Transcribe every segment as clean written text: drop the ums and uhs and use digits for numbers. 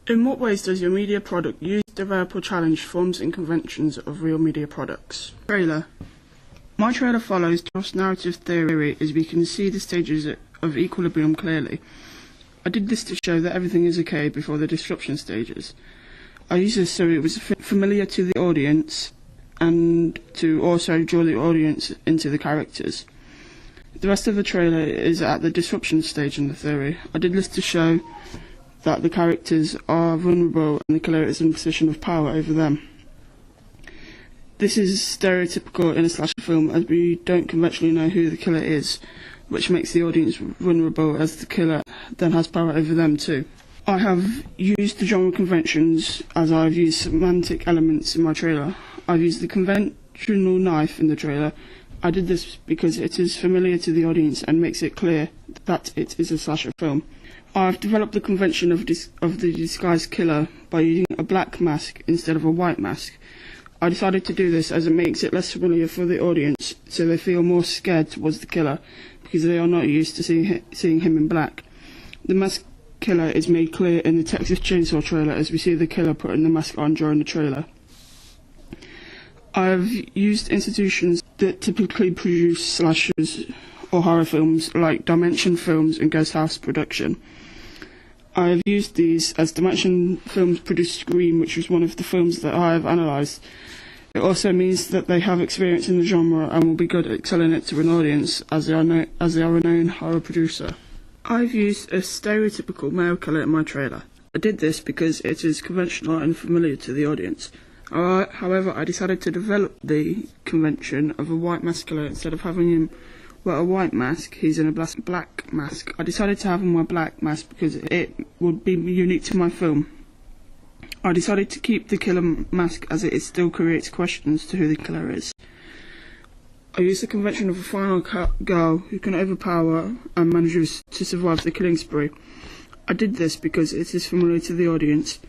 In what ways does your media product use, develop or challenge forms and conventions of real media products? Trailer. My trailer follows Joss' narrative theory as we can see the stages of equilibrium clearly. I did this to show that everything is okay before the disruption stages. I used this so it was familiar to the audience and to also draw the audience into the characters. The rest of the trailer is at the disruption stage in the theory. I did this to show that the characters are vulnerable and the killer is in a position of power over them. This is stereotypical in a slasher film as we don't conventionally know who the killer is, which makes the audience vulnerable as the killer then has power over them too. I have used the genre conventions as I've used semantic elements in my trailer. I've used the conventional knife in the trailer. I did this because it is familiar to the audience and makes it clear that it is a slasher film. I've developed the convention of the disguised killer by using a black mask instead of a white mask. I decided to do this as it makes it less familiar for the audience, so they feel more scared towards the killer because they are not used to seeing him in black. The masked killer is made clear in the Texas Chainsaw trailer as we see the killer putting the mask on during the trailer. I have used institutions that typically produce slashers or horror films like Dimension Films and Ghost House Production. I have used these as Dimension Films produced Scream, which was one of the films that I have analysed. It also means that they have experience in the genre and will be good at selling it to an audience as they are a known horror producer. I've used a stereotypical male killer in my trailer. I did this because it is conventional and familiar to the audience. However, I decided to develop the convention of a white mask killer instead of having him wear a white mask. He's in a black mask. I decided to have him wear a black mask because it would be unique to my film. I decided to keep the killer mask as it still creates questions to who the killer is. I used the convention of a final girl who can overpower and manages to survive the killing spree. I did this because it is familiar to the audience.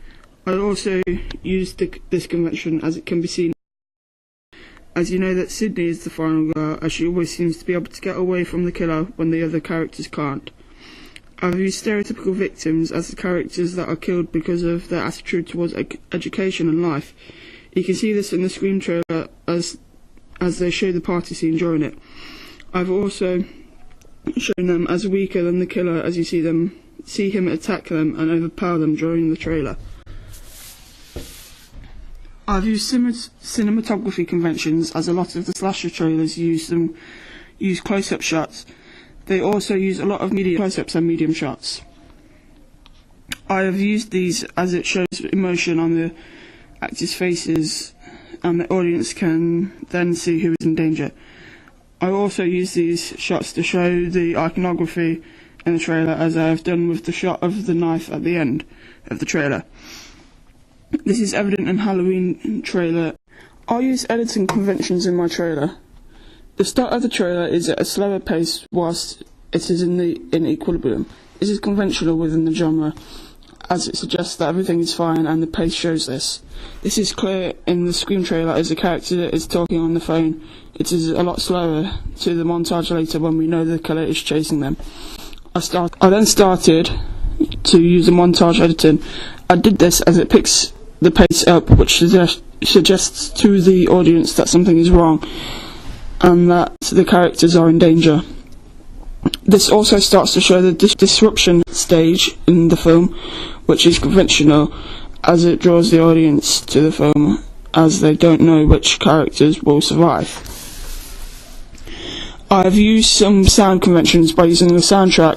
I also used this convention as it can be seen. As you know that Sydney is the final girl, as she always seems to be able to get away from the killer when the other characters can't. I've used stereotypical victims as the characters that are killed because of their attitude towards education and life. You can see this in the Scream trailer as they show the party scene during it. I've also shown them as weaker than the killer as you see him attack them and overpower them during the trailer. I've used cinematography conventions as a lot of the slasher trailers use close-up shots. They also use a lot of close-ups and medium shots. I have used these as it shows emotion on the actors' faces and the audience can then see who is in danger. I also use these shots to show the iconography in the trailer as I have done with the shot of the knife at the end of the trailer. This is evident in Halloween trailer. I use editing conventions in my trailer. The start of the trailer is at a slower pace whilst it is in equilibrium. This is conventional within the genre as it suggests that everything is fine and the pace shows this. This is clear in the Scream trailer as the character is talking on the phone. It is a lot slower to the montage later when we know the killer is chasing them. I then started to use the montage editing. I did this as it picks the pace up, which suggests to the audience that something is wrong and that the characters are in danger. This also starts to show the disruption stage in the film, which is conventional as it draws the audience to the film as they don't know which characters will survive. I have used some sound conventions by using the soundtrack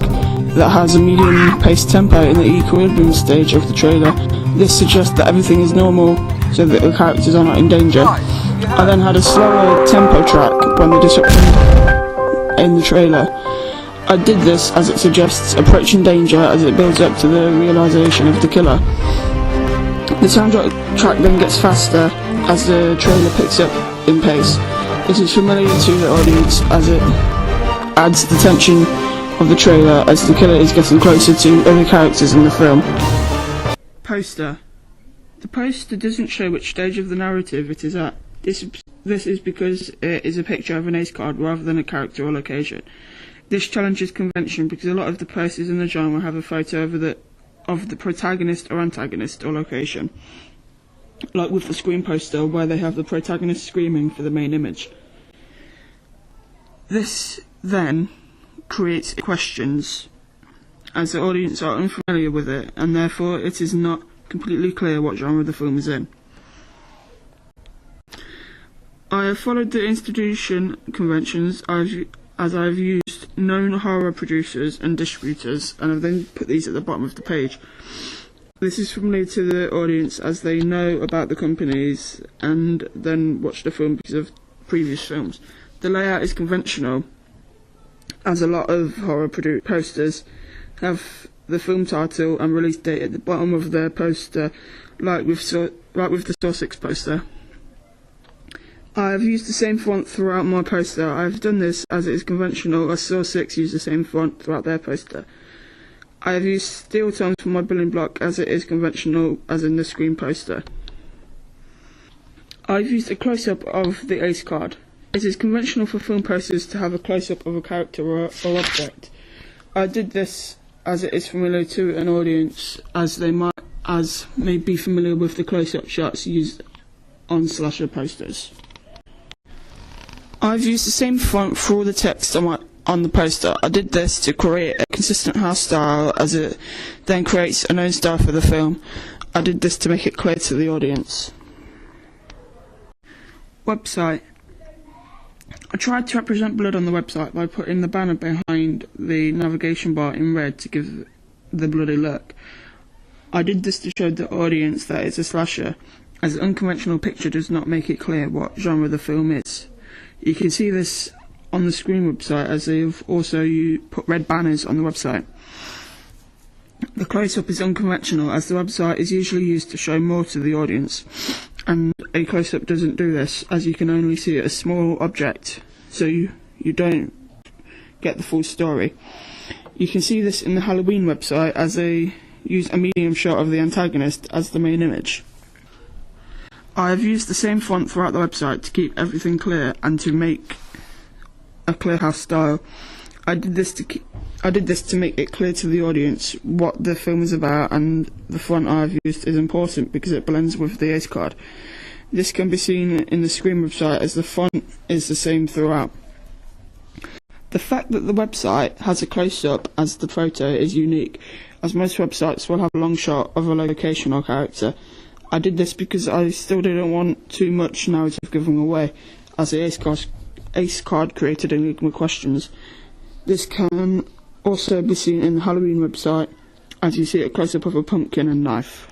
that has a medium-paced tempo in the equilibrium stage of the trailer. This suggests that everything is normal so that the characters are not in danger. I then had a slower tempo track when the disruption in the trailer. I did this as it suggests approaching danger as it builds up to the realisation of the killer. The soundtrack then gets faster as the trailer picks up in pace. This is familiar to the audience as it adds the tension of the trailer as the killer is getting closer to other characters in the film. Poster. The poster doesn't show which stage of the narrative it is at. This is because it is a picture of an ace card rather than a character or location. This challenges convention because a lot of the posters in the genre have a photo of the protagonist or antagonist or location, like with the screen poster where they have the protagonist screaming for the main image. This then creates questions, as the audience are unfamiliar with it, and therefore it is not completely clear what genre the film is in. I have followed the institution conventions as I have used known horror producers and distributors, and have then put these at the bottom of the page. This is familiar to the audience as they know about the companies and then watch the film because of previous films. The layout is conventional, as a lot of horror posters have the film title and release date at the bottom of their poster, like with the Saw 6 poster. I have used the same font throughout my poster. I have done this as it is conventional, as Saw 6 use the same font throughout their poster. I have used steel tones for my building block as it is conventional, as in the screen poster. I have used a close-up of the ace card. It is conventional for film posters to have a close-up of a character or object. I did this as it is familiar to an audience, as may be familiar with the close-up shots used on slasher posters. I've used the same font for all the text on the poster. I did this to create a consistent house style, as it then creates a known style for the film. I did this to make it clear to the audience. Website. I tried to represent blood on the website by putting the banner behind the navigation bar in red to give the bloody look. I did this to show the audience that it's a slasher, as the unconventional picture does not make it clear what genre the film is. You can see this on the screen website, as they've also put red banners on the website. The close-up is unconventional, as the website is usually used to show more to the audience, and a close-up doesn't do this, as you can only see a small object, so you don't get the full story. You can see this in the Halloween website, as they use a medium shot of the antagonist as the main image. I have used the same font throughout the website to keep everything clear and to make a clear house style. I did this to make it clear to the audience what the film is about, and the font I have used is important because it blends with the ace card. This can be seen in the screen website, as the font is the same throughout. The fact that the website has a close-up as the photo is unique, as most websites will have a long shot of a location or character. I did this because I still didn't want too much narrative given away, as the ace card created enigma questions. This can also be seen in the Halloween website, as you see a close-up of a pumpkin and knife.